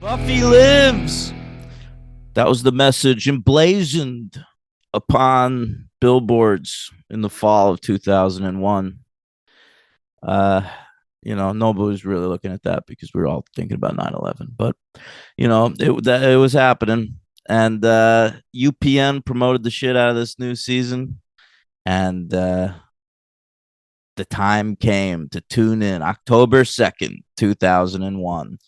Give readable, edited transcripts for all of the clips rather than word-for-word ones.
Buffy lives. That was the message emblazoned upon billboards in the fall of 2001. Uh, nobody was really looking at that because we were all thinking about 9/11. But, it was happening. And UPN promoted the shit out of this new season. And the time came to tune in October 2nd, 2001.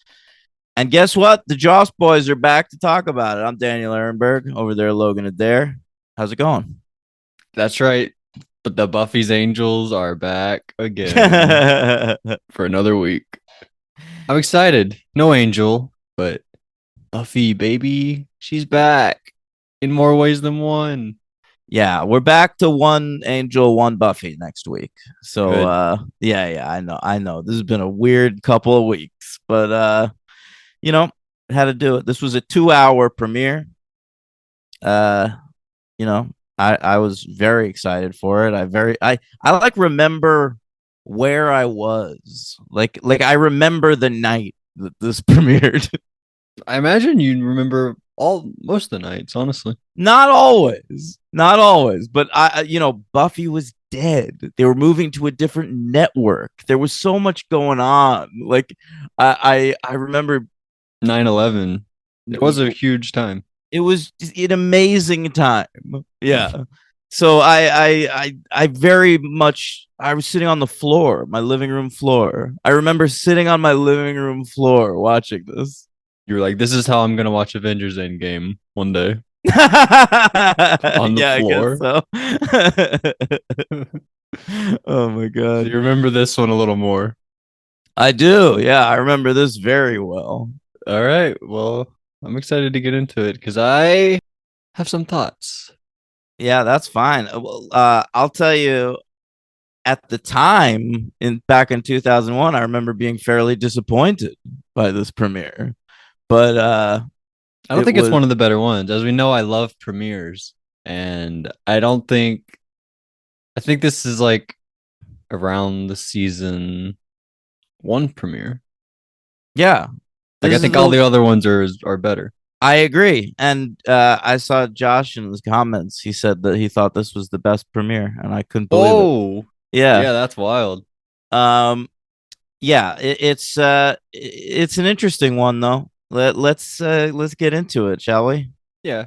And guess what? The Joss boys are back to talk about it. I'm Daniel Ehrenberg over there, Logan Adair. How's it going? That's right. But the Buffy's Angels are back again Yeah, for another week. I'm excited. No Angel, but Buffy, baby, she's back in more ways than one. we're back to one Angel, one Buffy next week. So Good. yeah, I know. This has been a weird couple of weeks, but you know, had to do it. This was a 2 hour premiere. Uh, you know, I was very excited for it. I like remember where I was. Like I remember the night that this premiered. I imagine you remember all most of the nights, honestly. Not always. Not always, but Buffy was dead. They were moving to a different network. There was so much going on. Like I remember 9/11. It was a huge time. it was an amazing time. Yeah. So I very much I was sitting on the floor, my living room floor. I remember sitting on my living room floor watching this. You were like, this is how I'm gonna watch Avengers Endgame one day on the Yeah, I guess floor. so. Oh my So god. you remember this one a little more. I do. Yeah, I remember this very well. All right. Well, I'm excited to get into it because I have some thoughts. Yeah, that's fine. Well, I'll tell you at the time in back in 2001, I remember being fairly disappointed by this premiere. But I don't it think it's was one of the better ones. As we know, I love premieres, and I think this is like around the season one premiere. yeah, Like this I is think all the the other ones are better. I agree. And I saw Josh in his comments. He said that he thought this was the best premiere, and I couldn't believe it. Oh, Yeah. yeah, that's wild. Um yeah, it's an interesting one though. Let's get into it, shall we? Yeah,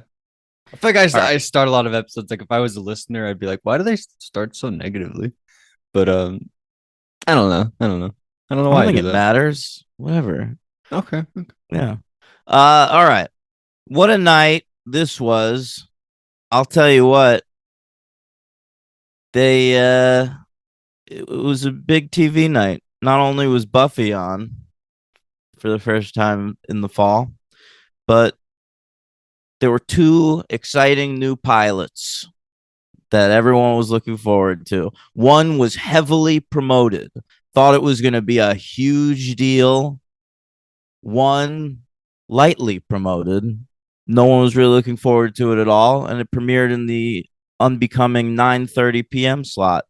I feel like All right. I start a lot of episodes. Like if I was a listener, I'd be like, why do they start so negatively? But I don't know. I don't know. I don't know I don't why I think do it that. matters. Whatever. Okay. Yeah. All right. What a night this was. I'll tell you what. They it was a big TV night. Not only was Buffy on for the first time in the fall, but there were two exciting new pilots that everyone was looking forward to. One was heavily promoted, thought it was going to be a huge deal. One lightly promoted. No one was really looking forward to it at all, and it premiered in the unbecoming 9:30 p.m. slot.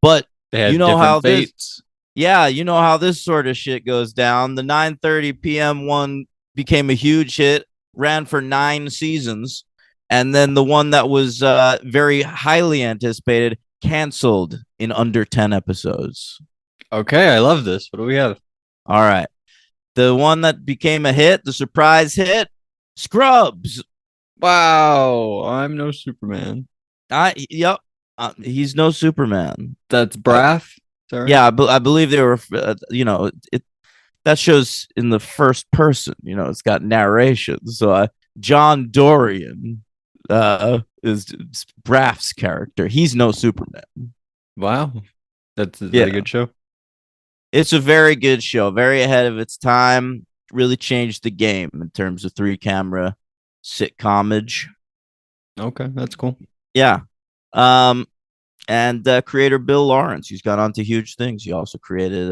But They you had know different how this fates. yeah, you know how this sort of shit goes down. The 9:30 p.m. one became a huge hit, ran for 9 seasons, and then the one that was very highly anticipated canceled in under 10 episodes. Okay, I love this. What do we have? All right. The one that became a hit, the surprise hit, Scrubs. Wow, I'm no Superman. Yep. He's no Superman. That's Uh, Braff. Is that right? yeah, I believe they were. It that shows in the first person. It's got narration. So John Dorian is Braff's character. He's no Superman. Wow. That's is that a Yeah, good show? it's a very good show. Very ahead of its time. Really changed the game in terms of three camera sitcomage. Okay, that's cool. Yeah. Um, and creator Bill Lawrence, he's gone on to huge things. He also created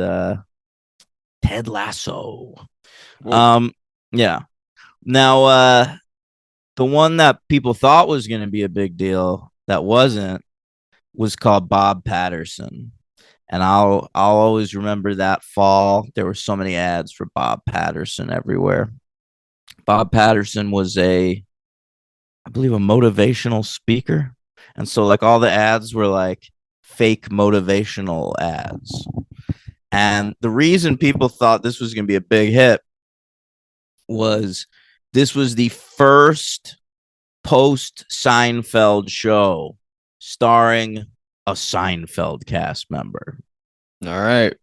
Ted Lasso. Whoa. Um, yeah. Now, the one that people thought was going to be a big deal that wasn't was called Bob Patterson. And I'll always remember that fall. There were so many ads for Bob Patterson everywhere. Bob Patterson was I believe, a motivational speaker. And so, like, all the ads were like fake motivational ads. And the reason people thought this was going to be a big hit was this was the first post Seinfeld show starring a Seinfeld cast member. All right.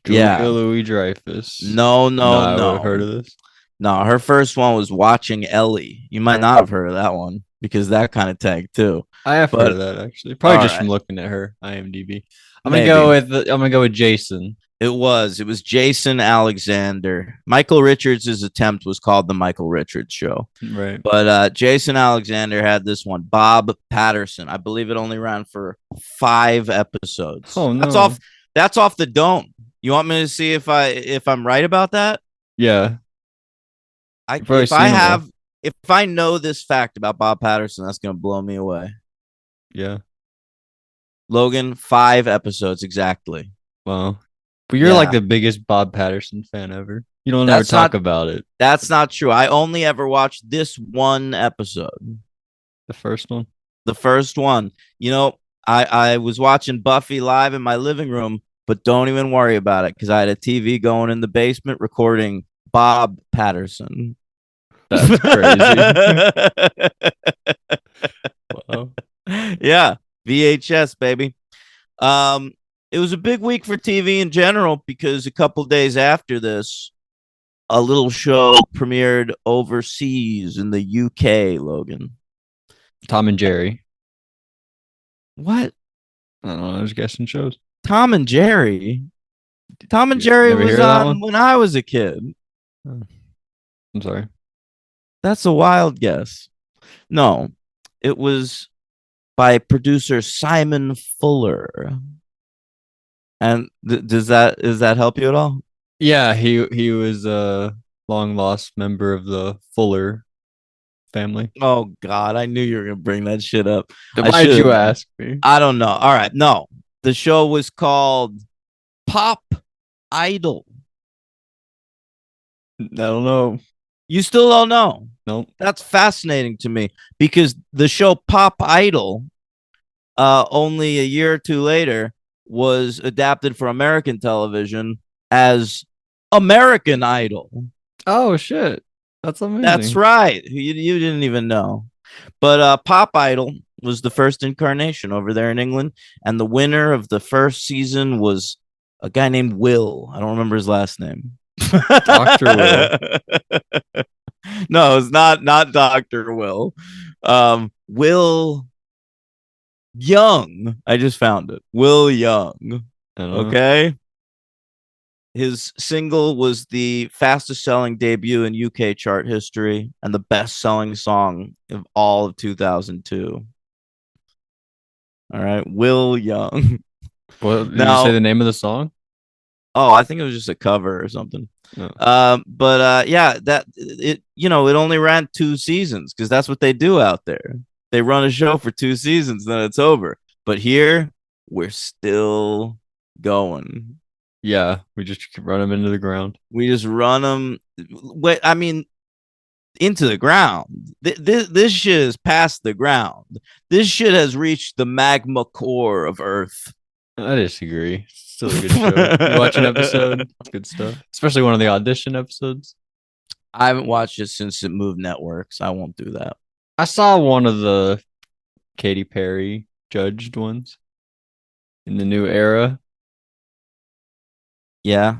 Julia Yeah. Louis Dreyfus. No, No, no, I would have no. heard of this. No, her first one was Watching Ellie. You might not have heard of that one because that kind of tagged too. I have heard But of that actually. Probably all just from right, looking at her IMDb. maybe. I'm gonna go with Jason. It was Jason Alexander. Michael Richards' attempt was called the Michael Richards Show. Right. But Jason Alexander had this one. Bob Patterson. I believe it only ran for 5 episodes. Oh That's no. off. That's off the dome. You want me to see if I'm right about that? Yeah. I You've probably if I seen them all. have if I know this fact about Bob Patterson, that's gonna blow me away. Yeah. Logan, 5 episodes exactly. Wow. But you're like Yeah, the biggest Bob Patterson fan ever. You don't ever that's talk not about it. that's not true. I only ever watched this one episode. The first one. The first one. You know, I was watching Buffy live in my living room, but don't even worry about it because I had a TV going in the basement recording Bob Patterson. That's crazy. Wow. Yeah, VHS baby. Um, it was a big week for TV in general because a couple days after this, a little show premiered overseas in the UK. Logan, Tom and Jerry. what? I don't know. I was guessing shows. Tom and Jerry. Tom and You Jerry never hear was of that on one? when I was a kid. Oh, I'm sorry. That's a wild guess. No, it was by producer Simon Fuller. And does that help you at all? Yeah, he was a long lost member of the Fuller family. Oh God, I knew you were gonna bring that shit up. I Why'd should you have. ask me? I don't know. All right, no. The show was called Pop Idol. I don't know. You still don't know. Nope. That's fascinating to me because the show Pop Idol, only a year or two later, was adapted for American television as American Idol. Oh shit. That's That's amazing. right. You didn't even know. But Pop Idol was the first incarnation over there in England. And the winner of the first season was a guy named Will. I don't remember his last name. Dr. Will. No, it's not Dr. Will. Will Young. I just found it. Will Young. I don't know. Okay. His single was the fastest selling debut in UK chart history and the best selling song of all of 2002. All right. Will Young. What did you say Now, the name of the song? oh, I think it was just a cover or something. No. But yeah, that it only ran 2 seasons because that's what they do out there. They run a show for 2 seasons, then it's over. But here, we're still going. Yeah, we just run him into the ground. We just run them. Wait, I mean, into the ground. This shit is past the ground. This shit has reached the magma core of Earth. I disagree. It's still a good show. You watch an episode, it's good stuff. Especially one of the audition episodes. I haven't watched it since it moved networks. I won't do that. I saw one of the Katy Perry judged ones in the new era. Yeah,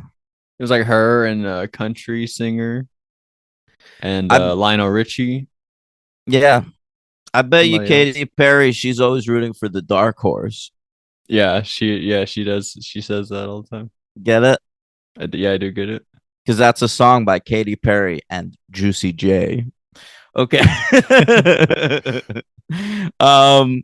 It was like her and a country singer and I Lionel Richie. yeah. I bet you Somebody else. Katy Perry. She's always rooting for the dark horse. Yeah, she does. She says that all the time. Get it? Yeah, I do get it. Because that's a song by Katy Perry and Juicy J. Okay. um,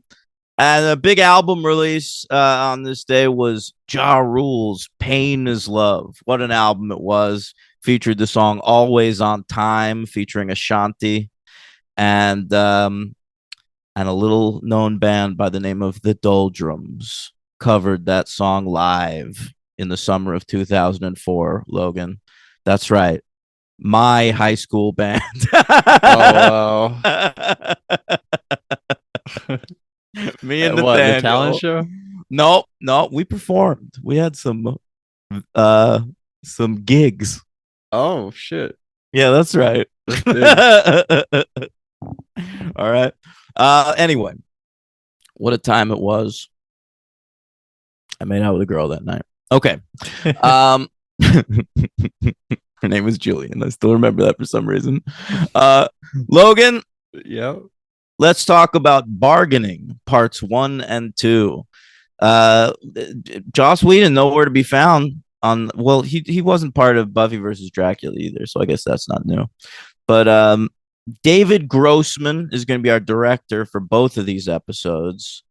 and a big album release on this day was Ja Rule's "Pain Is Love." What an album it was! Featured the song "Always on Time," featuring Ashanti, and a little known band by the name of the Doldrums covered that song live in the summer of 2004. Logan, that's right. my high school band. Oh wow. Me and What, the talent Nathaniel. show? No, no, we performed. We had uh some gigs. Oh shit. Yeah, that's right. That's big. All right. Anyway, what a time it was. I made out with a girl that night. Okay. Um her name was Julian. I still remember that for some reason. Logan, Yep. let's talk about bargaining parts 1 and 2. Uh, Joss Whedon nowhere to be found on. Well, he wasn't part of Buffy versus Dracula either, so I guess that's not new. But David Grossman is going to be our director for both of these episodes.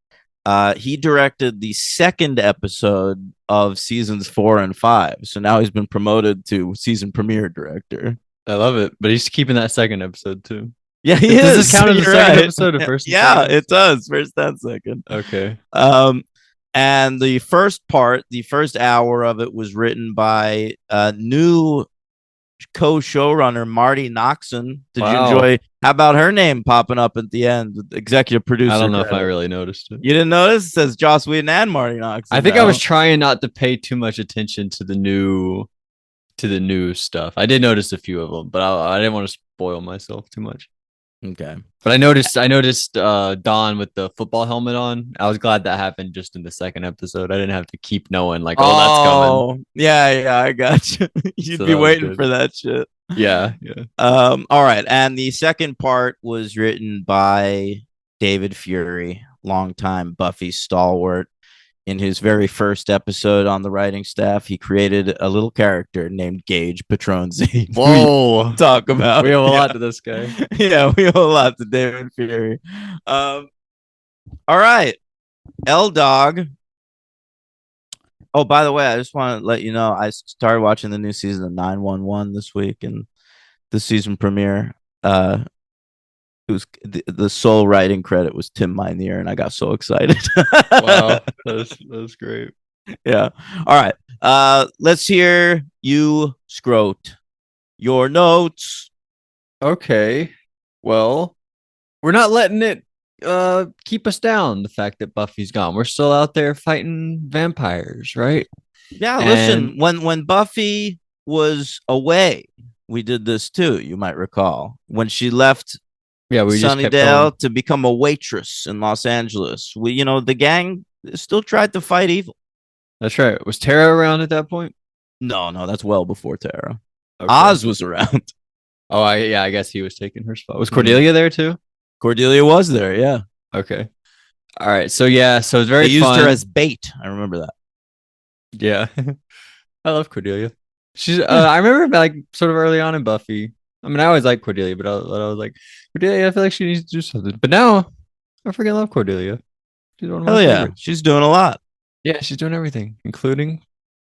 He directed the second episode of seasons 4 and 5, so now he's been promoted to season premiere director. I love it. But he's keeping that second episode too. Yeah, he Does is. this count as the You're second right. episode of first and Yeah, second it episode? does. First and second. Okay. And the first part, the first hour of it, was written by new co-showrunner Marty Noxon. Did you Wow. enjoy? How about her name popping up at the end? Executive I producer don't know if I credit. really noticed it. You didn't notice? It says Joss Whedon and Marty I Noxon think I was now. trying not to pay too much attention to the new stuff. I did notice a few of them, but I didn't want to spoil myself too much. Okay. But I noticed Don with the football helmet on. I was glad that happened just in the second episode. I didn't have to keep knowing like, oh, that's coming. Oh, yeah, yeah, I got you. You'd So be that was waiting good. for that shit. Yeah, yeah. All right. And the second part was written by David Fury, longtime Buffy stalwart. In his very first episode on the writing staff, he created a little character named Gage Patronzi. Whoa. Talk about We owe a yeah. lot to this guy. Yeah, we owe a lot to David Fury. All right. L Dog. Oh, by the way, I just want to let you know I started watching the new season of 911 this week, and the season premiere. It was the sole writing credit was Tim Minear, and I got so excited. Wow. That's great. Yeah. All right. Let's hear you scrote your notes. Okay. Well, we're not letting it keep us down, the fact that Buffy's gone. We're still out there fighting vampires, right? Yeah, And listen, when Buffy was away, we did this too, you might recall. When she left yeah, we just kept going. Sunnydale to become a waitress in Los Angeles, the gang still tried to fight evil. That's right. Was Tara around at that point? No, no, that's well before Tara. Okay. Oz was around. Oh, I guess he was taking her spot. Was Cordelia there too? Cordelia was there, yeah. Okay. All right. So yeah, so it's very They used fun. her as bait. I remember that. Yeah. I love Cordelia. She's I remember like sort of early on in Buffy. I mean, I always liked Cordelia, but I was like, Cordelia, I feel like she needs to do something. But now I freaking love Cordelia. She's one of my Hell yeah, favorites. she's doing a lot. Yeah, she's doing everything, including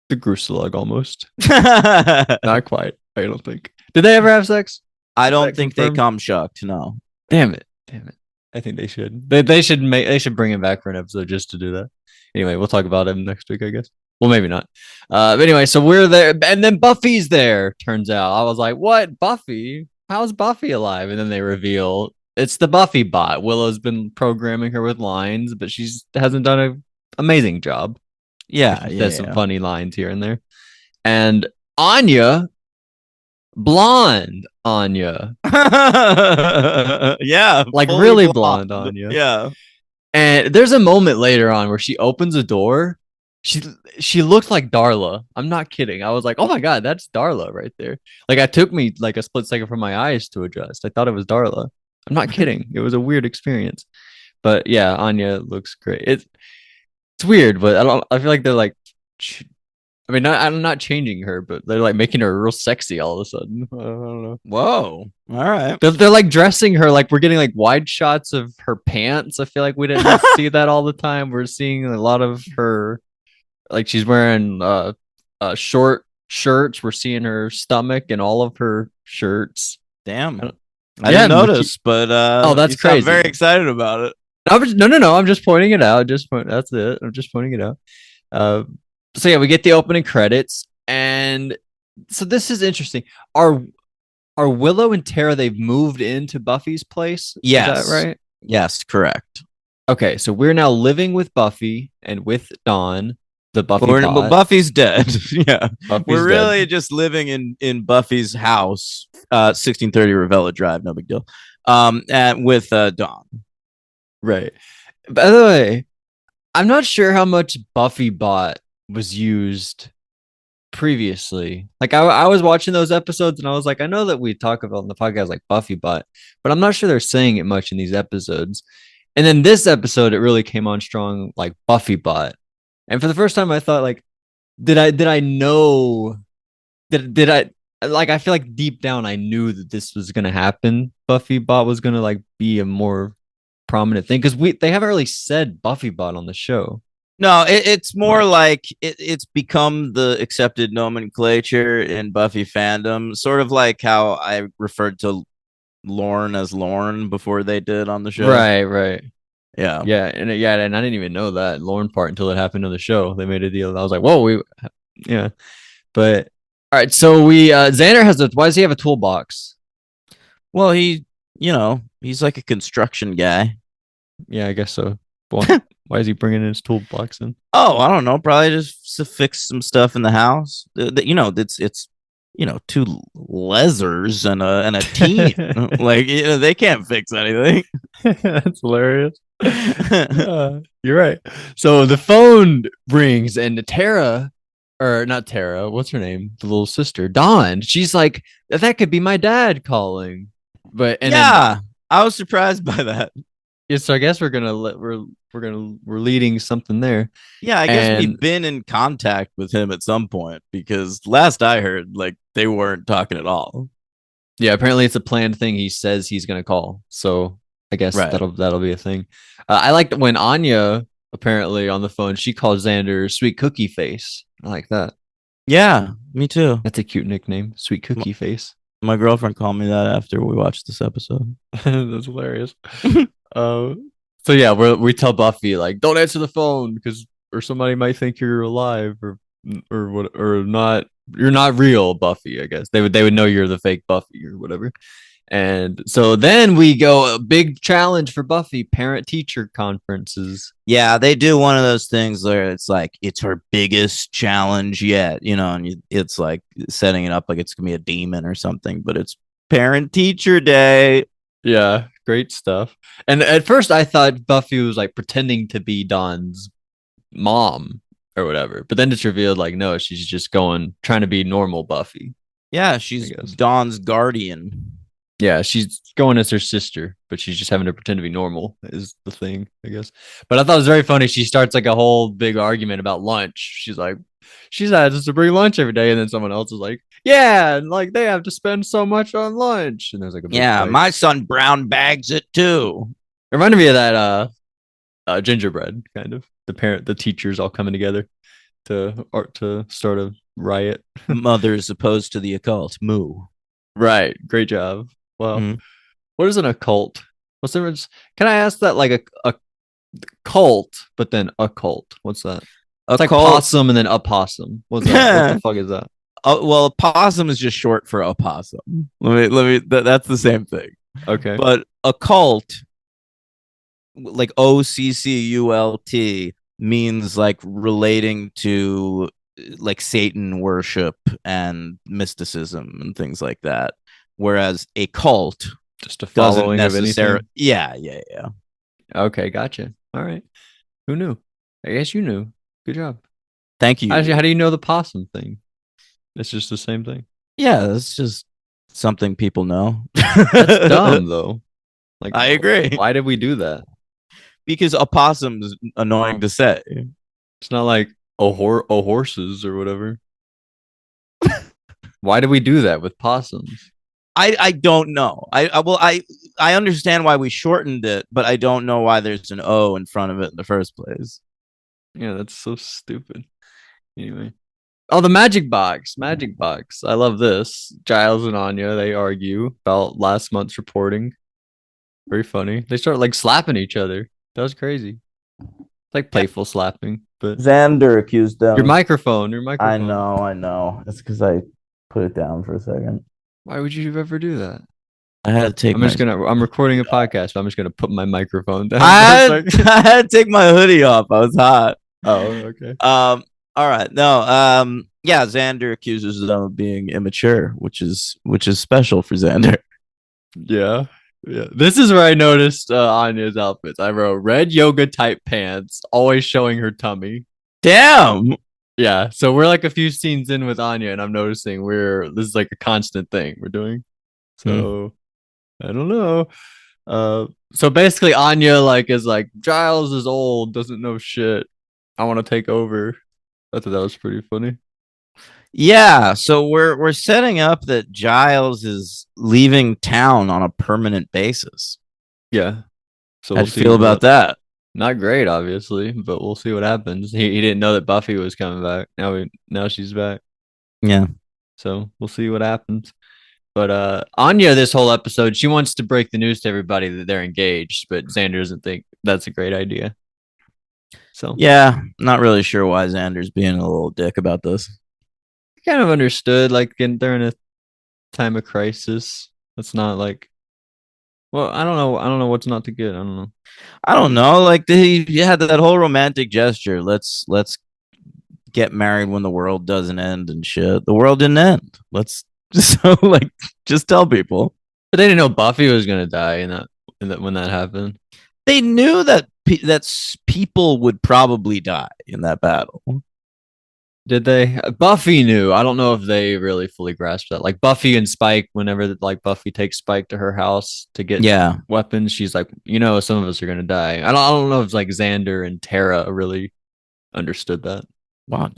the Gruselug almost. I Not quite, I don't think. Did they ever have sex? don't that think confirmed? they come shucked. No. Damn it. Damn it. I think they should. They should bring him back for an episode just to do that. Anyway, we'll talk about him next week, I guess. Well, maybe not. But anyway, so we're there, and then Buffy's there. Turns out, I was like, "What, Buffy? How's Buffy alive?" And then they reveal it's the Buffy bot. Willow's been programming her with lines, but she hasn't done an amazing job. Yeah, There's some funny lines here and there. And Anya, blonde Anya, yeah, like fully really blonde Anya. Yeah. And there's a moment later on where she opens a door. She looked like Darla. I'm not kidding. I was like, oh my god, that's Darla right there. Like it took me like a split second for my eyes to adjust. I thought it was Darla. I'm not kidding. It was a weird experience. But yeah, Anya looks great. It's weird, but I feel like they're like I'm not changing her, but they're like making her real sexy all of a sudden. I don't know. Whoa. All right. They're like dressing her like we're getting like wide shots of her pants. I feel like we didn't see that all the time. We're seeing a lot of her, like she's wearing short shirts. We're seeing her stomach and all of her shirts. Damn. I I Yeah, didn't notice, but Oh, that's you sound crazy. very excited about it. No. I'm just pointing it out. That's it. I'm just pointing it out. So yeah, we get the opening credits, and so this is interesting. are Willow and Tara, they've moved into Buffy's place? Is that Yes. right? Yes, correct. Okay, so we're now living with Buffy and with Dawn, the But Buffy we're but bot. Buffy's dead. Yeah. We're Buffy's dead. really just living in Buffy's house, 1630 Ravella Drive, no big deal. And with Dawn. Right. By the way, I'm not sure how much Buffy bot was used previously. Like I was watching those episodes and I was like, I know that we talk about in the podcast like Buffy bot, but I'm not sure they're saying it much in these episodes. And then this episode, it really came on strong, like Buffy bot. And for the first time, I thought like, did I know did I like I feel like deep down I knew that this was gonna happen. Buffy bot was gonna like be a more prominent thing because we they haven't really said Buffy bot on the show No, it's more much. like it's become the accepted nomenclature in Buffy fandom, sort of like how I referred to Lorne as Lorne before they did on the show. Right, right. Yeah. And I didn't even know that Lauren part until it happened on the show. They made a deal. I was like, whoa, we yeah. But all right, so we Xander has a why does he have a toolbox? Well, he's like a construction guy. Yeah, I guess so. Why is he bringing his toolbox in? Oh, I don't know. Probably just to fix some stuff in the house. It's two lezers and a teen. Like they can't fix anything. That's hilarious. You're right. So the phone rings and Tara, or not Tara, what's her name? The little sister, Dawn. She's like, that could be my dad calling. But and then Yeah, I was surprised by that. yeah, so I guess we're leading something there. Yeah, I guess And we've been in contact with him at some point because last I heard, like they weren't talking at all. yeah, apparently it's a planned thing. He says he's gonna call. So I guess Right. that'll be a thing. I liked when Anya apparently on the phone, she called Xander Sweet Cookie Face. I like that. Yeah, me too. That's a cute nickname, Sweet M- Cookie Face. My girlfriend called me that after we watched this episode. That's hilarious. Uh, so yeah, we tell Buffy like, don't answer the phone because or somebody might think you're alive or what or not. You're not real, Buffy. I guess they would know you're the fake Buffy or whatever. And so then we go a big challenge for Buffy parent teacher conferences. Yeah, they do one of those things where it's like it's her biggest challenge yet, and it's like setting it up like it's gonna be a demon or something, but it's parent teacher day. Yeah, great stuff. And at first I thought Buffy was like pretending to be Dawn's mom or whatever. But then it's revealed like no, she's just going trying to be normal Buffy, Yeah, I she's guess. Dawn's guardian. Yeah, she's going as her sister, but she's just having to pretend to be normal is the thing, I guess. But I thought it was very funny. She starts like a whole big argument about lunch. She's like, she's has to bring lunch every day, and then someone else is like, yeah, and like they have to spend so much on lunch, and there's like a big Yeah, fight. my son brown bags it too. It reminded me of that gingerbread kind of the teachers all coming together to start a riot. Mothers opposed to the occult. Moo. Right, great job. Well, Mhm. what is an occult? What's the difference? Can I ask that like a cult, but then a cult? What's that? It's like Occult. possum and then a possum. What's that? What the fuck is that? Well, possum is just short for opossum. That's the same thing. Okay. But occult, like OCCULT, means like relating to like Satan worship and mysticism and things like that. Whereas a cult Just a doesn't following of necessarily. anything. Yeah. Okay, gotcha. All right. Who knew? I guess you knew. Good job. Thank Actually, you. how do you know the possum thing? It's just the same thing. Yeah, that's just something people know. That's dumb though. Like, I agree why did we do that? because opossum is annoying to say. It's not like oh horses or whatever. Why did we do that with possums? I don't know. I understand why we shortened it, but I don't know why there's an O in front of it in the first place. Yeah, that's so stupid. Anyway. Oh, the magic box. Magic box. I love this. Giles and Anya, they argue about last month's reporting. Very funny. They start like slapping each other. That was crazy. It's like Yeah. playful slapping. But Xander accused your them. microphone, your I microphone. know, I know. It's because I put it down for a second. Why would you ever do that? I had to take my I'm recording a podcast, but I'm just gonna put my microphone down for a I had, second. I had to take my hoodie off. I was hot. Oh, okay. All right. No, yeah, Xander accuses them of being immature, which is special for Xander. Yeah. Yeah. This is where I noticed Anya's outfits. I wrote red yoga type pants, always showing her tummy. Damn. Yeah. So we're like a few scenes in with Anya, and I'm noticing this is like a constant thing we're doing. Hmm. So I don't know. So basically Anya like is like Giles is old, doesn't know shit. I want to take over. I thought that was pretty funny. Yeah, so we're setting up that Giles is leaving town on a permanent basis. Yeah. So we'll How'd you see feel about what that? not great, obviously, but we'll see what happens. He didn't know that Buffy was coming back. Now she's back. Yeah. So we'll see what happens. But Anya, this whole episode, she wants to break the news to everybody that they're engaged, but Xander doesn't think that's a great idea. So Yeah, not really sure why Xander's being a little dick about this. I kind of understood, like they're in a time of crisis. It's not like, well, I don't know. I don't know what's not to get. I don't know. I don't know, like he had that whole romantic gesture. Let's get married when the world doesn't end and shit. The world didn't end. Let's just so like just tell people. But they didn't know Buffy was gonna die in that when that happened. They knew that people would probably die in that battle. Did they? Buffy knew. I don't know if they really fully grasped that. Like Buffy and Spike, whenever like Buffy takes Spike to her house to get Yeah. weapons, she's like, some of us are gonna die. I don't know if like Xander and Tara really understood that Wow,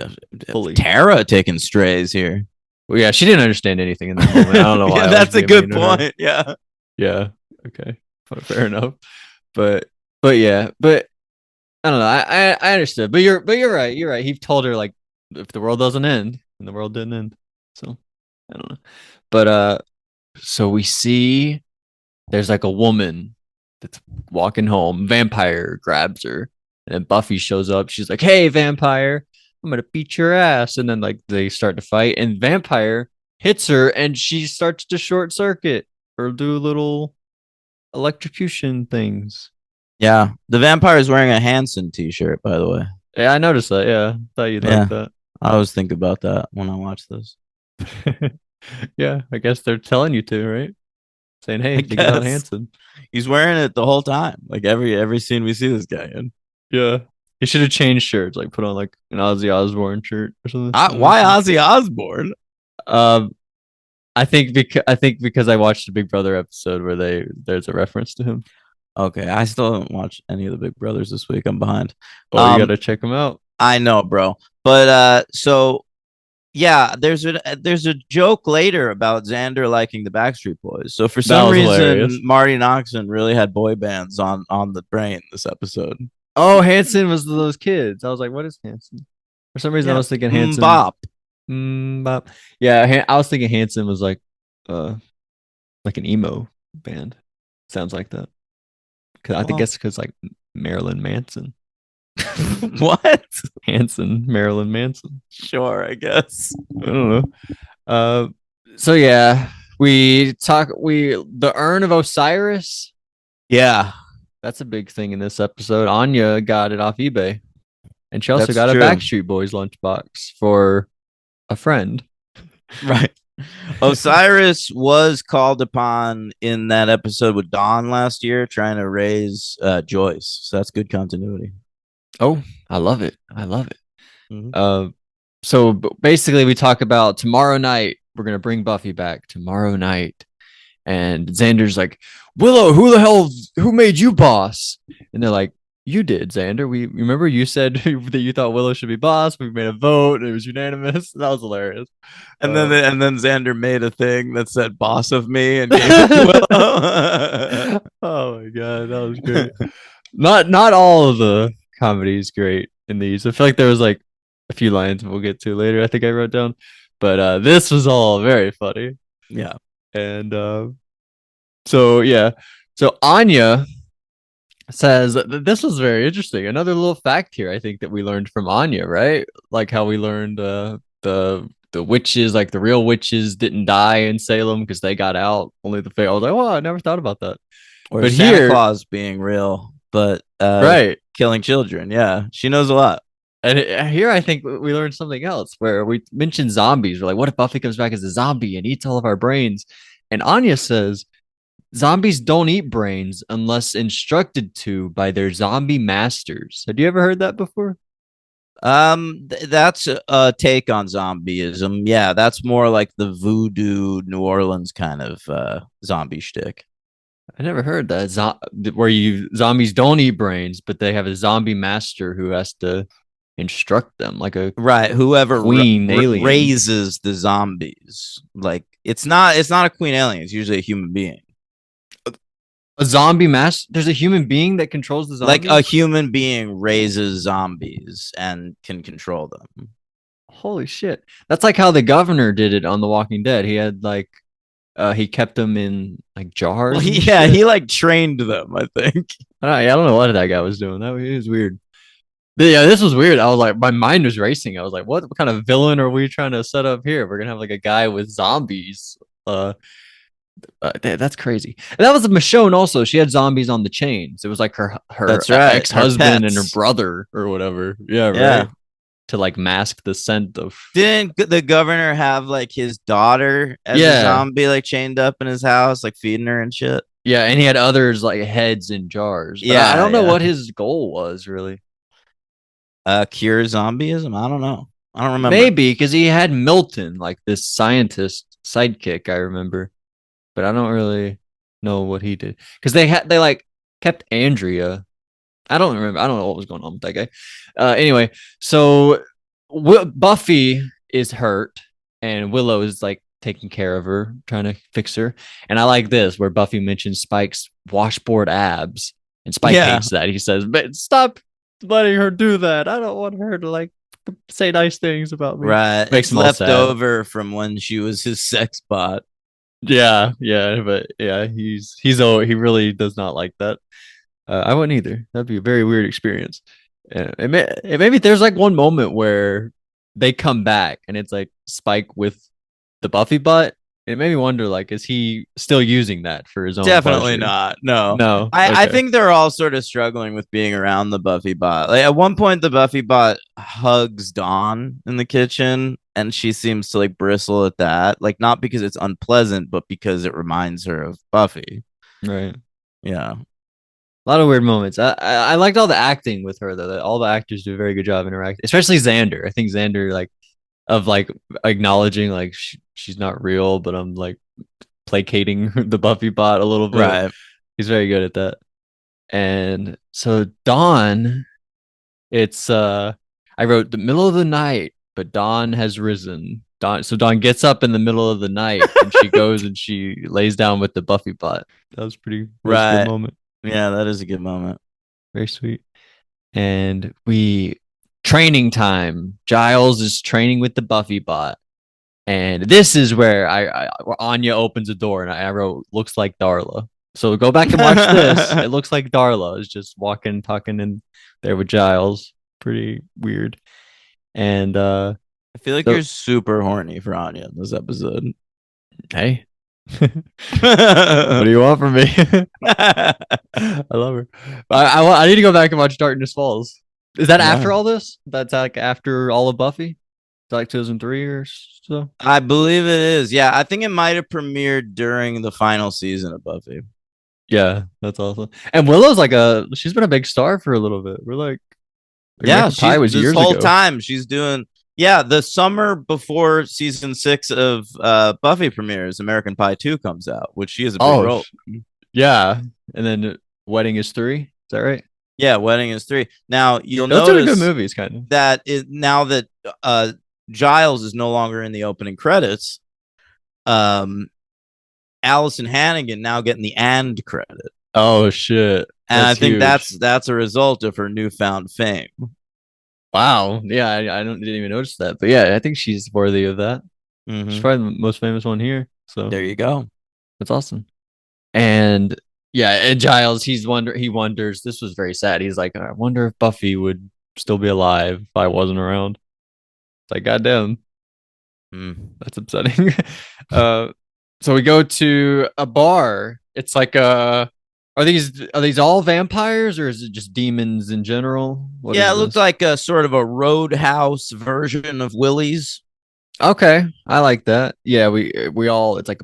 fully. Tara taking strays here. Well, yeah, she didn't understand anything in that moment. I don't know why. Yeah, I was that's a being good mean to her. point. Yeah. Yeah. Okay. Fair enough. But yeah. But I don't know. I understood. But you're right. You're right. He told her like if the world doesn't end, and the world didn't end. So I don't know. But so we see there's like a woman that's walking home. Vampire grabs her, and then Buffy shows up. She's like, "Hey, vampire, I'm gonna beat your ass." And then like they start to fight, and Vampire hits her, and she starts to short circuit or do little electrocution things. Yeah. The vampire is wearing a Hanson t-shirt, by the way. Yeah, I noticed that. Yeah, thought you'd like Yeah. that. I always think about that when I watch this. Yeah, I guess they're telling you to, right? Saying, I "Hey, think about guess Hanson." he's wearing it the whole time. Like every scene we see this guy in. Yeah, he should have changed shirts, like put on like an Ozzy Osbourne shirt or something. Why Ozzy Osbourne? Um, I think because I watched the Big Brother episode where there's a reference to him. Okay, I still haven't watched any of the Big Brothers this week. I'm behind. Oh, you gotta check him out. I know, bro. But so yeah, there's a joke later about Xander liking the Backstreet Boys. So for That some was reason, hilarious. Marty Noxon really had boy bands on the brain this episode. Oh, Hanson was those kids. I was like, what is Hanson? For some reason, I Yeah, was thinking Hanson. Bop. Bop. Yeah, I was thinking Hanson was uh like an emo band. Sounds like that. Cause I think Well, that's because like Marilyn Manson, what? Hanson, Marilyn Manson. Sure, I guess. I don't know. Uh, so yeah, the urn of Osiris. Yeah, That's a big thing in this episode. Anya got it off eBay, and she also that's got a true. Backstreet Boys lunchbox for a friend. Right. Osiris was called upon in that episode with Dawn last year, trying to raise Joyce. So that's good continuity. Oh, I love it. I love it. Mhm. So basically, we talk about tomorrow night. We're gonna bring Buffy back tomorrow night, and Xander's like, "Willow, who made you boss?" And they're like, "You did, Xander. We remember you said that you thought Willow should be boss. We made a vote. And it was unanimous. That was hilarious." And then Xander made a thing that said "boss of me" and gave it to Willow. Oh my god, that was great. Not all of the comedy is great in these. I feel like there was like a few lines we'll get to later. I think I wrote down, but this was all very funny. Yeah. And so yeah, so Anya says this was very interesting. Another little fact here, I think that we learned from Anya, right? Like how we learned the the witches, like the real witches, didn't die in Salem because they got out. Only the fake. I was like, oh, I never thought about that. Or But Santa here, Claus being real, but right, killing children. Yeah, she knows a lot. and here I think we learned something else where we mentioned zombies. We're like, what if Buffy comes back as a zombie and eats all of our brains? And Anya says zombies don't eat brains unless instructed to by their zombie masters. Have you ever heard that before? That's a take on zombieism. Yeah, that's more like the voodoo New Orleans kind of zombie shtick. I never heard that. Where you zombies don't eat brains, but they have a zombie master who has to instruct them, like a Right. Whoever queen alien. raises the zombies, like it's not a queen alien. It's usually a human being. A zombie master. There's a human being that controls the Like a zombies. human being raises zombies and can control them. Holy shit! That's like how the governor did it on The Walking Dead. He had like he kept them in like Well, jars and yeah, shit. he like trained them, I think. I don't know what that guy was doing. That was weird. But yeah, this was weird. I was like, my mind was racing. I was like, what kind of villain are we trying to set up here? We're gonna have like a guy with zombies. That's crazy. And that was Michonne also. She had zombies on the chains. It was like her That's right. ex Her husband and her pets. brother or whatever. Yeah, Yeah. right. To like mask the scent of. Didn't the governor have like his daughter as a Yeah, zombie, like chained up in his house, like feeding her and shit? yeah, and he had others like heads in jars. But I Yeah, don't know yeah. what his goal was really. Cure zombieism? I don't know. I don't remember. Maybe because he had Milton, like this scientist sidekick. I remember, but I don't really know what he did because they like kept Andrea. I don't remember. I don't know what was going on with that guy. Anyway, so Buffy is hurt, and Willow is like taking care of her, trying to fix her. And I like this where Buffy mentions Spike's washboard abs, and Spike Yeah. hates that. He says, "But stop letting her do that. I don't want her to like say nice things about me." Right. Makes It's him all left sad. over from when she was his sex bot. Yeah, yeah, but yeah, he really does not like that. I wouldn't either. That'd be a very weird experience. Maybe there's like one moment where they come back and it's like Spike with the Buffy butt. It made me wonder, like, is he still using that for his own Definitely pleasure? not. No. No. I Okay. think they're all sort of struggling with being around the Buffy bot. Like at one point the Buffy bot hugs Dawn in the kitchen and she seems to like bristle at that. Like not because it's unpleasant, but because it reminds her of Buffy. Right. Yeah. A lot of weird moments. I liked all the acting with her though. That all the actors do a very good job interacting, especially Xander. I think Xander like of like acknowledging like she's not real, but I'm like placating the Buffy bot a little bit. Right. He's very good at that. And so Dawn, it's I wrote the middle of the night, but dawn has risen. Dawn gets up in the middle of the night and she goes and she lays down with the Buffy bot. That was a good Right. moment. Yeah, that is a good moment. Very sweet. And we training time. Giles is training with the Buffy bot. And this is where where Anya opens a door and I wrote looks like Darla. So go back and watch this. It looks like Darla is just walking, talking in there with Giles. Pretty weird. And I feel like so you're super horny for Anya in this episode. hey. What do you want from me? I love her. I need to go back and watch Darkness Falls. Is that Yeah. after all this? That's like after all of Buffy? It's like 2003 or so? I believe it is. Yeah, I think it might have premiered during the final season of Buffy. Yeah, that's awesome. And Willow's like she's been a big star for a little bit. We're like Yeah, American Pie she's was this years whole ago. time she's doing. Yeah, the summer before season 6 of Buffy premieres, American Pie 2 comes out, which she has a big Oh, role. yeah. And then Wedding is 3. Is that right? Yeah, Wedding is 3. Now you'll Those are the good notice movies, kind of. that now that Giles is no longer in the opening credits, um, Allison Hannigan now getting the and credit. Oh shit. And I That's think huge. that's a result of her newfound fame. Wow. Yeah, I didn't even notice that. But yeah, I think she's worthy of that. She's Mm-hmm. probably the most famous one here. So There you go. that's awesome. And yeah, and Giles, he wonders, this was very sad. He's like, I wonder if Buffy would still be alive if I wasn't around. It's like, goddamn. Mm. That's upsetting. uh, so we go to a bar. It's like are these all vampires or is it just demons in general? What Yeah, is it looked this? like a sort of a roadhouse version of Willie's. Okay, I like that. Yeah, we all it's like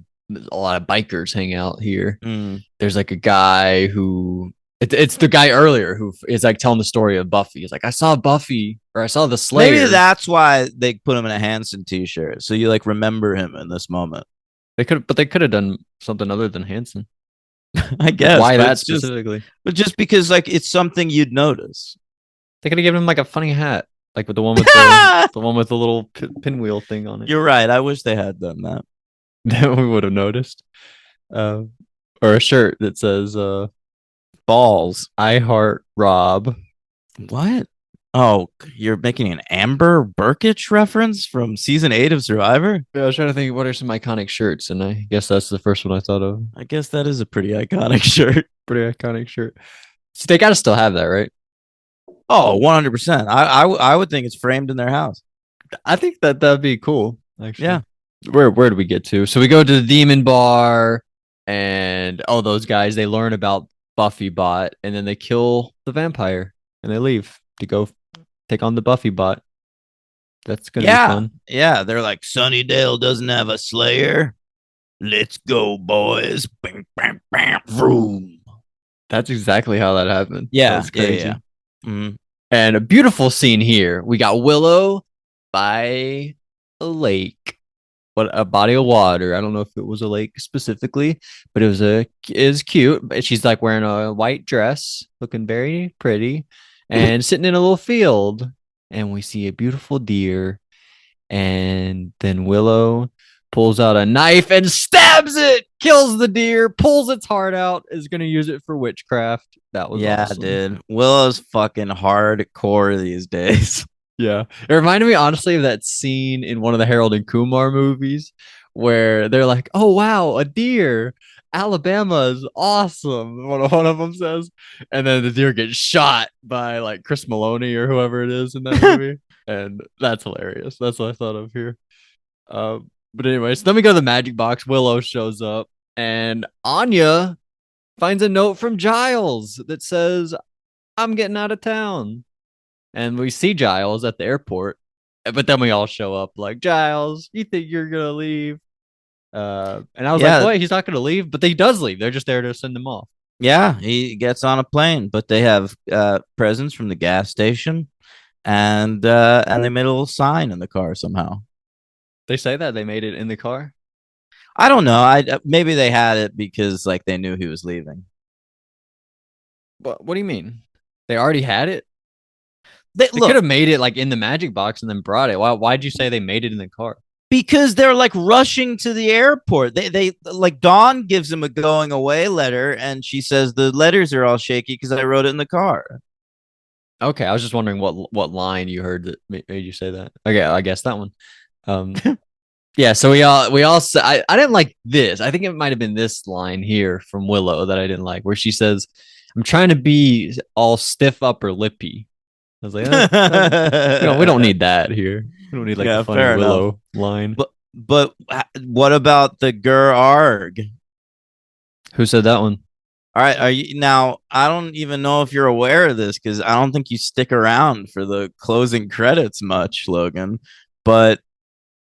a lot of bikers hang out here. Mm. There's like a guy who it's the guy earlier who is like telling the story of Buffy. He's like, I saw Buffy or I saw the Maybe Slayers. that's why they put him in a Hanson t-shirt, so you like remember him in this moment. But they could have done something other than Hanson. I Like guess, why but that it's just, specifically? but just because like it's something you'd notice. They could have given him like a funny hat, like with the one with the one with the little pinwheel thing on it. You're right. I wish they had done that. That we would have noticed. Uh, or a shirt that says Balls. "I heart Rob." What? Oh, you're making an Amber Burkich reference from season 8 of Survivor? Yeah, I was trying to think what are some iconic shirts, and I guess that's the first one I thought of. I guess that is a pretty iconic shirt. Pretty iconic shirt. So they gotta still have that, right? Oh, 100%. I would think it's framed in their house. I think that that'd be cool, actually. Yeah. Where do we get to? So we go to the demon bar, and oh, those guys they learn about Buffy bot, and then they kill the vampire, and they leave to go take on the Buffy bot. That's gonna be Yeah. fun. Yeah. They're like, Sunnydale doesn't have a Slayer. Let's go, boys. Bam, bam, bam, vroom. That's exactly how that happened. That Yeah. was Yeah. Yeah. crazy. Mhm. And a beautiful scene here. We got Willow by a lake. What a body of water. I don't know if it was a lake specifically, but it is cute. She's like wearing a white dress, looking very pretty, and sitting in a little field. And we see a beautiful deer. And then Willow pulls out a knife and stabs it, kills the deer, pulls its heart out, is gonna use it for witchcraft. That was Yeah, awesome. dude. Willow's fucking hardcore these days. Yeah. It reminded me honestly of that scene in one of the Harold and Kumar movies where they're like, "Oh wow, a deer. Alabama is awesome." One of them says, and then the deer gets shot by like Chris Maloney or whoever it is in that movie, and that's hilarious. That's what I thought of here. But anyways, then we go to the magic box. Willow shows up, and Anya finds a note from Giles that says, "I'm getting out of town." And we see Giles at the airport, but then we all show up like, Giles, you think you're gonna leave? And I was like, Yeah, what? He's not gonna leave, but he does leave. They're just there to send him off. yeah, he gets on a plane, but they have presents from the gas station, and they made a little sign in the car somehow. They say that they made it in the car. I don't know. I maybe they had it because like they knew he was leaving. What do you mean? They already had it. They They could look have made it like in the magic box and then brought it. Why'd you say they made it in the car? because they're like rushing to the airport. They like Dawn gives him a going away letter, and she says the letters are all shaky because I wrote it in the car. Okay, I was just wondering what line you heard that made you say that. Okay, I guess that one. Um, Yeah, so I didn't like this. I think it might have been this line here from Willow that I didn't like, where she says, "I'm trying to be all stiff upper lippy." I was like, we don't need that here. We don't need like a Yeah, funny fair enough. Willow line. But what about the Gur Arg? Who said that one? All right, are you now? I don't even know if you're aware of this because I don't think you stick around for the closing credits much, Logan. But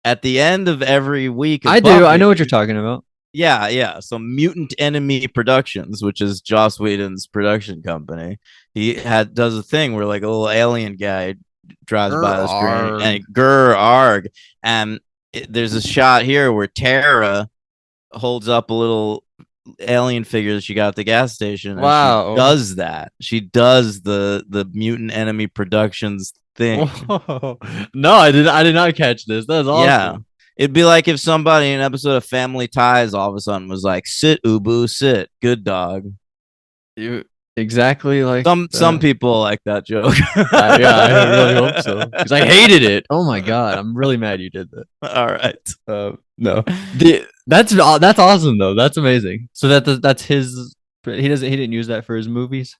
at the end of every week of I do. I Buffy, know what you're talking about. yeah, yeah. So Mutant Enemy Productions, which is Joss Whedon's production company, he had does a thing where like a little alien guy drives by the screen Arg. and Gur Arg, and there's a shot here where Tara holds up a little alien figure that she got at the gas station, and she Wow. does that. She does the Mutant Enemy Productions thing. Whoa. No, I did not catch this. That's Yeah. awesome. It'd be like if somebody in an episode of Family Ties all of a sudden was like, "Sit, Ubu, sit, good dog." You exactly like Some that. people like that joke. Yeah, I really hope so because I hated it. Oh my god, I'm really mad you did that. All right. No, that's awesome though. That's amazing. So that's his. He didn't use that for his movies.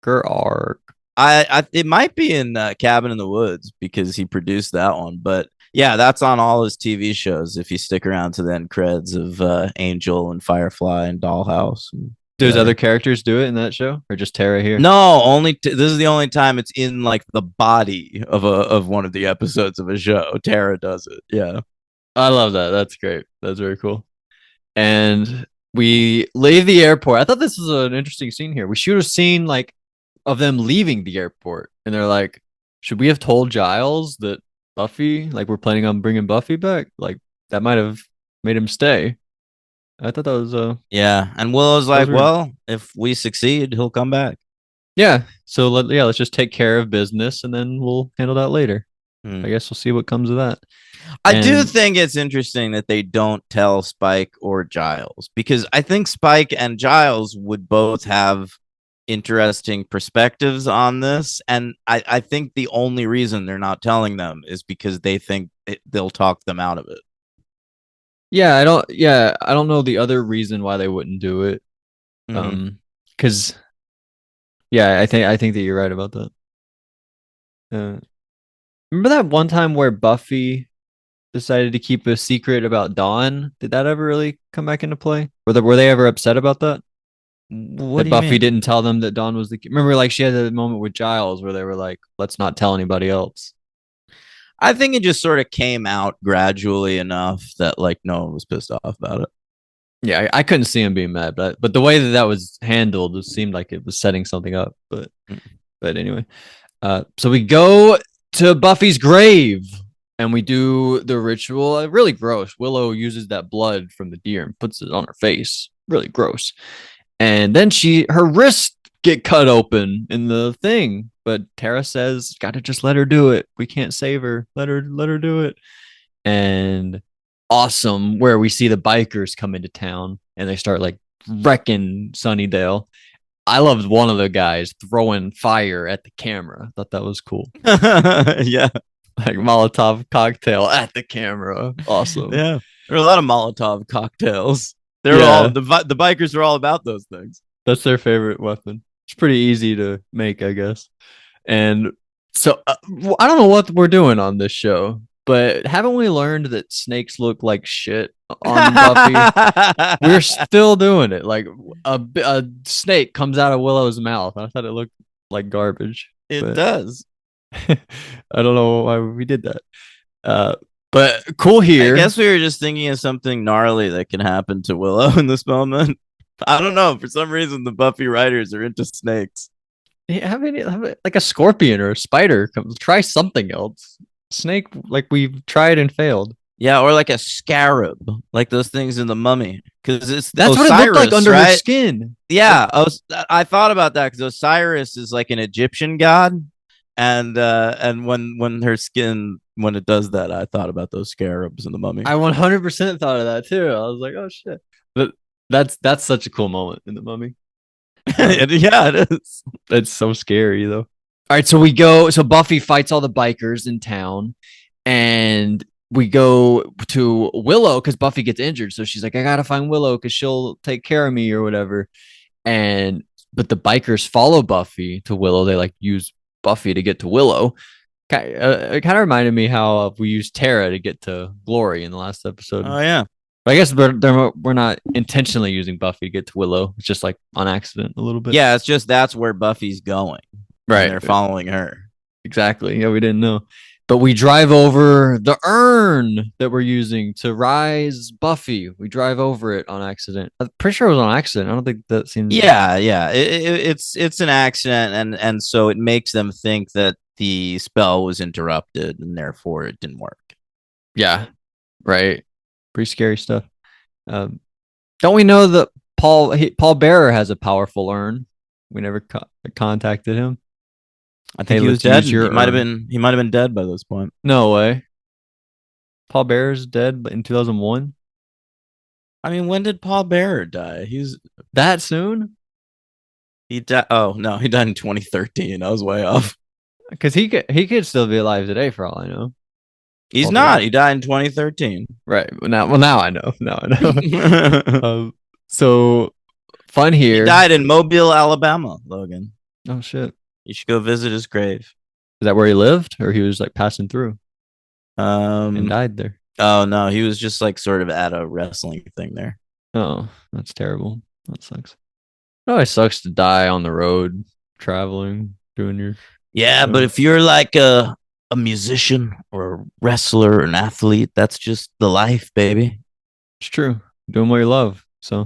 Arc. It might be in Cabin in the Woods because he produced that one, but Yeah, that's on all his TV shows. If you stick around to the end creds of Angel and Firefly and Dollhouse and Does other whatever. characters do it in that show, or just Tara here? No, this is the only time it's in like the body of one of the episodes of a show. Tara does it. Yeah. I love that. That's great. That's very cool. And we leave the airport. I thought this was an interesting scene here. We shoot a scene like of them leaving the airport, and they're like, "Should we have told Giles that Buffy, like, we're planning on bringing Buffy back? Like, that might have made him stay." I thought that was Yeah. And Willow's that was like, weird. well, if we succeed, he'll come back. Yeah. So let's just take care of business, and then we'll handle that later. I Hmm. guess we'll see what comes of that. I do And think it's interesting that they don't tell Spike or Giles because I think Spike and Giles would both have interesting perspectives on this. And I think the only reason they're not telling them is because they think they'll talk them out of it. I don't know the other reason why they wouldn't do it. Hmm. Um, because I think that you're right about that. Uh, remember that one time where Buffy decided to keep a secret about Dawn? Did that ever really come back into play? Were they ever upset about that? What That do you Buffy mean? didn't tell them that Dawn was the remember like she had a moment with Giles where they were like, let's not tell anybody else. I think it just sort of came out gradually enough that like no one was pissed off about it. Yeah, I couldn't see him being mad, but the way that that was handled, it seemed like it was setting something up. But anyway, so we go to Buffy's grave and we do the ritual. Really gross. Willow uses that blood from the deer and puts it on her face. Really gross. And then her wrists get cut open in the thing. But Tara says, "Gotta just let her do it. We can't save her. Let her do it." And awesome, where we see the bikers come into town and they start like wrecking Sunnydale. I loved one of the guys throwing fire at the camera. I thought that was cool. Yeah. Like Molotov cocktail at the camera. Awesome. Yeah. There are a lot of Molotov cocktails. They're all Yeah, the bikers are all about those things. that's their favorite weapon. It's pretty easy to make, I guess. And so I don't know what we're doing on this show, but haven't we learned that snakes look like shit on Buffy? We're still doing it. Like a snake comes out of Willow's mouth. I thought it looked like garbage, It but does. I don't know why we did that. Uh, but cool I here. guess we were just thinking of something gnarly that can happen to Willow in this moment. I don't know. For some reason, the Buffy writers are into snakes. Yeah, like a scorpion or a spider. Try something else. Snake, like we've tried and failed. Yeah, or like a scarab, like those things in the Mummy, because it's That's what it looked like Osiris, under her right? skin. Like, Yeah, I thought about that because Osiris is like an Egyptian god, and when her skin when it does that, I thought about those scarabs in the Mummy. I 100% thought of that too. I was like, oh shit. But that's such a cool moment in the Mummy. Uh, Yeah, it is. It's so scary though. All right, so we go. So Buffy fights all the bikers in town, and we go to Willow because Buffy gets injured. So she's like, I gotta find Willow because she'll take care of me or whatever. And but the bikers follow Buffy to Willow. They like use Buffy to get to Willow. It kind of reminded me how we used Tara to get to Glory in the last episode. Oh yeah, But I guess we're not intentionally using Buffy to get to Willow. It's just like on accident a little bit. yeah. It's just that's where Buffy's going, and Right. they're following her. Exactly. Yeah, we didn't know. But we drive over the urn that we're using to rise Buffy. We drive over it on accident. I'm pretty sure it was on accident. I don't think that seems. Yeah, yeah. It's an accident, and so it makes them think that the spell was interrupted, and therefore it didn't work. Yeah. Right. Pretty scary stuff. Um, don't we know that Paul Bearer has a powerful urn? We never contacted him. I Hey, think he was let's dead. use your urn. He might have been dead by this point. No way. Paul Bearer's dead in 2001. I mean, when did Paul Bearer die? That soon? He died. Oh no, he died in 2013. I was way off. Because he could still be alive today for all I know. He's Paul not. Bearer. He died in 2013. Right. Now I know. Now I know. He So fun here. died in Mobile, Alabama. Logan, Oh shit. you should go visit his grave. Is that where he lived, or he was like passing through? and Um. died there. Oh no, he was just like sort of at a wrestling thing there. Oh, that's terrible. That sucks. Oh, it sucks to die on the road, traveling, doing your Yeah, but show. if you're like a musician or a wrestler or an athlete, that's just the life, baby. It's true. Doing what you love. So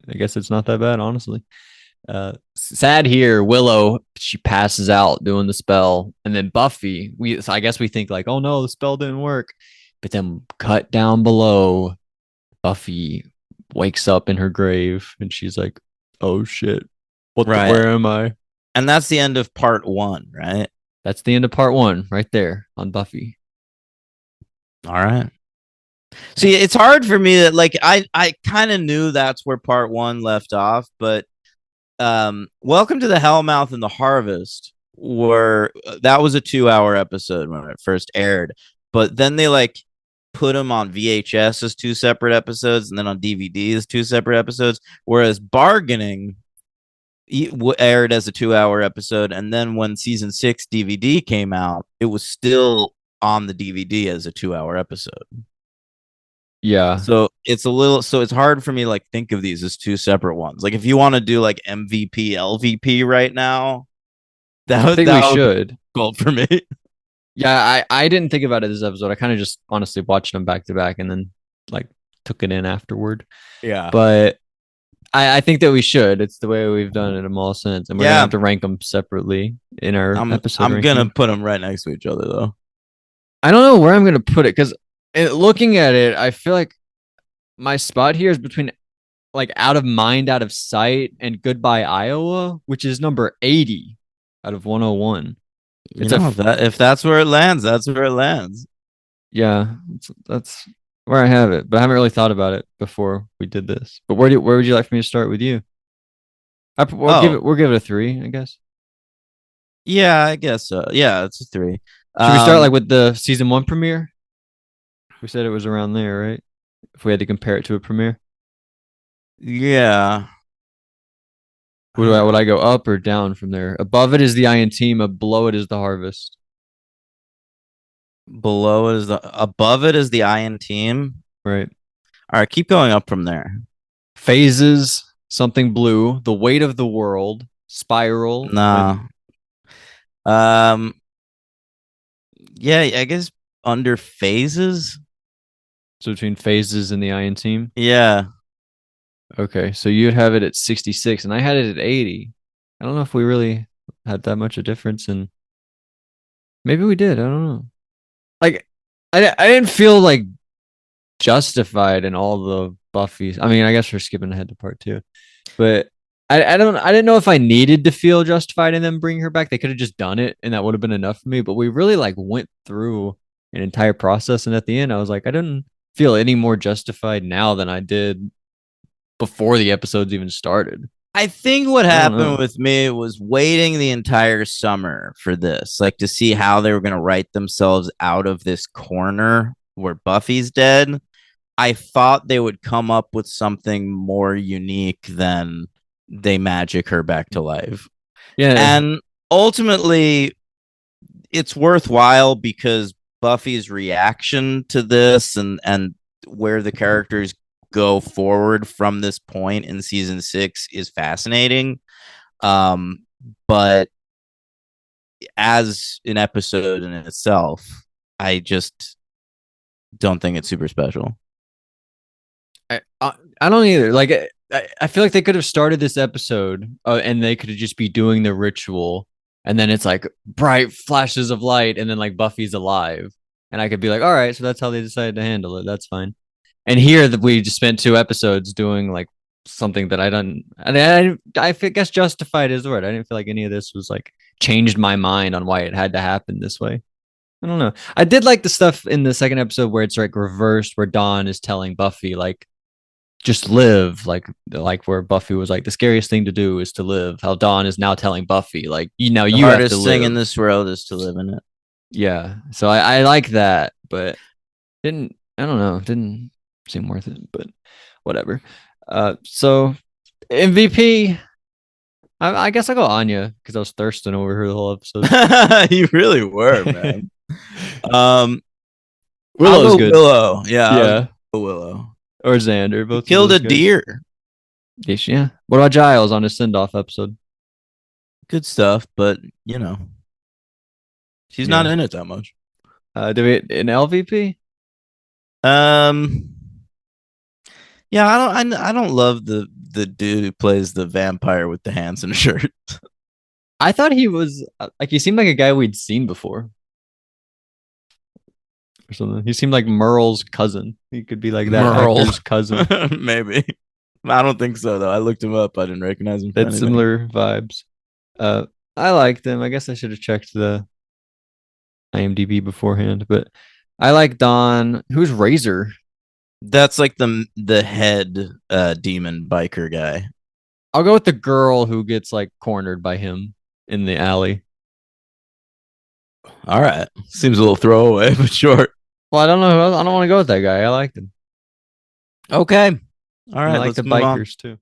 I guess it's not that bad, honestly. Sad here. Willow, she passes out doing the spell, and then Buffy. So I guess we think like, oh no, the spell didn't work. But then cut down below, Buffy wakes up in her grave, and she's like, oh shit, what the? Right. Where am I? And that's the end of part one, right? That's the end of part one, right there on Buffy. All right. See, it's hard for me that like I kind of knew that's where part one left off, but Welcome to the Hellmouth and the Harvest were that was a 2 hour episode when it first aired, but then they like put them on VHS as two separate episodes and then on DVD as two separate episodes, whereas Bargaining aired as a 2 hour episode, and then when season 6 DVD came out, it was still on the DVD as a 2 hour episode. Yeah, So it's a little so it's hard for me to like think of these as two separate ones. Like if you want to do like MVP LVP right now, I think we that would be should. gold for me. Yeah, I didn't think about it this episode. I kind of just honestly watched them back to back and then like took it in afterward. Yeah. But I think that we should. It's the way we've done it them all since, and we're gonna Yeah. have to rank them separately in our episode I'm gonna ranking. put them right next to each other though. I don't know where I'm gonna put it because looking at it, I feel like my spot here is between like Out of Mind, Out of Sight and Goodbye Iowa, which is number 80 out of 101. You It's a know if that's where it lands, that's where it lands. yeah, that's where I have it, but I haven't really thought about it before we did this. But where would you like for me to start with you? Oh, We'll give it a 3, I guess. yeah, I guess so. Yeah, it's a three. Should we start like Um, with the season 1 premiere? We said it was around there, right? If we had to compare it to a premiere, yeah. would I go up or down from there? Above it is the Iron Team, below it is the Harvest, Below is the above it is the Iron Team. right? All right, keep going up from there. Phases, Something Blue, The Weight of the World, Spiral, No. when Um, yeah, I guess under phases. so between Phases and the Iron Team. Yeah. Okay, so you'd have it at 66, and I had it at 80. I don't know if we really had that much a difference, and maybe we did. I don't know. Like, I didn't feel like justified in all the Buffy's. I mean, I guess we're skipping ahead to part two, but I didn't know if I needed to feel justified in them bringing her back. They could have just done it, and that would have been enough for me. But we really like went through an entire process, and at the end, I was like, I didn't feel any more justified now than I did before the episodes even started. I think what I don't happened know. with me was waiting the entire summer for this, like to see how they were going to write themselves out of this corner where Buffy's dead. I thought they would come up with something more unique than they magic her back to life. Yeah, And ultimately, it's worthwhile because Buffy's reaction to this and where the characters go forward from this point in season 6 is fascinating. But as an episode in itself, I just don't think it's super special. I don't either. Like I feel like they could have started this episode and they could have just be doing the ritual, and then it's like bright flashes of light, and then like Buffy's alive, and I could be like, all right, so that's how they decided to handle it. That's fine. And here that we just spent 2 episodes doing like something that I don't. I guess justified is the word. I didn't feel like any of this was like changed my mind on why it had to happen this way. I don't know. I did like the stuff in the second episode where it's like reversed, where Dawn is telling Buffy like just live, like where Buffy was like the scariest thing to do is to live. How Dawn is now telling Buffy like The you have to hardest thing live. in this world is to live in it. Yeah. So I like that, but didn't I don't know, didn't seem worth it, but whatever. So MVP, I guess I'll go Anya because I was thirsting over her the whole episode. You really were, man. Um, I'll Willow's go good. Willow. Yeah, I'll Yeah, go Willow. or Xander. He Both of killed a those guys. deer. Yes, yeah. What about Giles on his send off episode? Good stuff, but she's not Yeah. in it that much. Do we an LVP? Um, yeah, I don't love the dude who plays the vampire with the hands and shirt. I thought he was like he seemed like a guy we'd seen before or something. He seemed like Merle's cousin. He could be like that Merle, actor's cousin. maybe. I don't think so though. I looked him up. I didn't recognize him for That's anything. similar vibes. Uh, I liked him. I guess I should have checked the IMDb beforehand, but I like Don. Who's Razor? That's like the head demon biker guy. I'll go with the girl who gets like cornered by him in the alley. All right, seems a little throwaway, but sure. Well, I don't know. I don't want to go with that guy. I liked him. Okay, all And I right. like Let's the move on. bikers too.